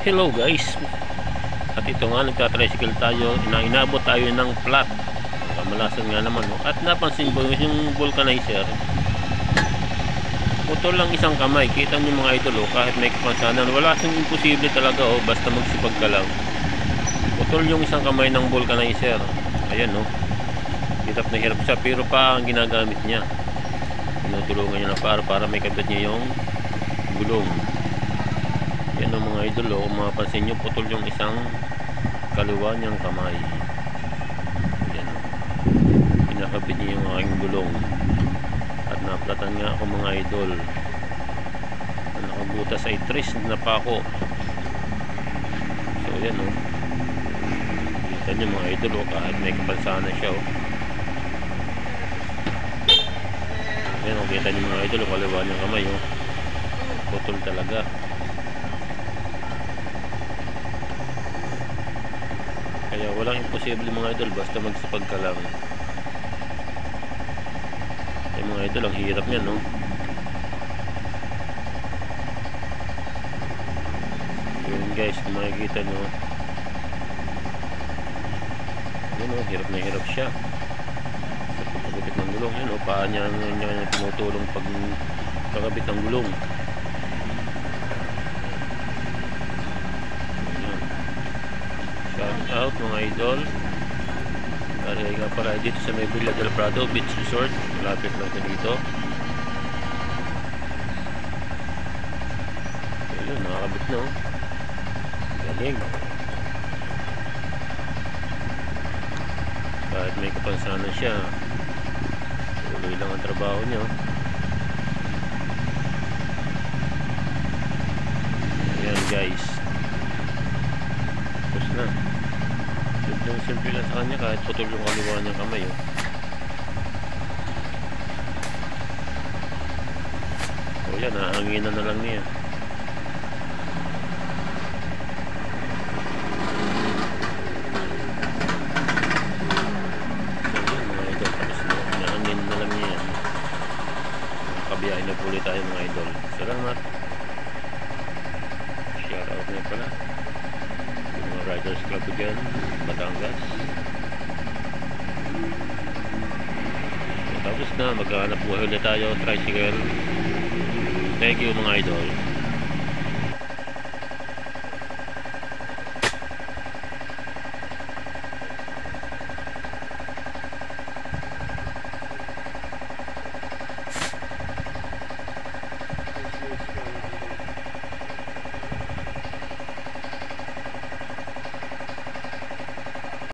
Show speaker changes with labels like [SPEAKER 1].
[SPEAKER 1] Hello guys, at ito nga nagtatricycle tayo, inaabot tayo ng flat, kamalasan nga naman, no? At napansin ko yung vulcanizer, putol lang isang kamay. Kita nyo mga idol, kahit may kapansanan, wala siyang imposible talaga, basta magsipag ka lang. Putol yung isang kamay ng vulcanizer. Ayan, hirap na hirap siya, pero pa ang ginagamit niya, tinutulungan niya na para may kabit niya yung gulong. Yan ang mga idol, kung mapapansin nyo, putol yung isang kaliwa niyang kamay. Yan, pinakabit niya yung aking gulong. At naplatan nga ako mga idol, na nakabutas ay tris na pako. So yan, kita nyo mga idol, kahit may kapansanan siya, yan, kita nyo mga idol, kaliwa niyang kamay, putol talaga. Kaya walang imposible mga idol, basta magsipag ka lang. Kaya mga idol, ang hirap niyan, yun guys, kung makikita nyo, yun, hirap na hirap siya sa pagkakabit ng gulong. Yun, paa niya tumutulong pag kakabit ng gulong. Shout out mga idol. Kaya nga pala dito sa may Villa del Prado Beach Resort, malapit lang sa dito. Ayun, nakakabit na, galing. Kahit may kapansanan siya, tuloy lang ang trabaho niya. Ayan guys, tapos na. Yung simple lang sa kanya, kahit putol yung kaliwa niyang kamay, o yan, nahanginan na lang niya. So yan mga idol, tapos nahangin na lang niya. Kabiyahin na puli tayo mga idol. Salamat. Shout out na pala Riders Club again, Batangas. So, tapos na, maghanap buhay ulit tayo, tricycle. Thank you mga idol.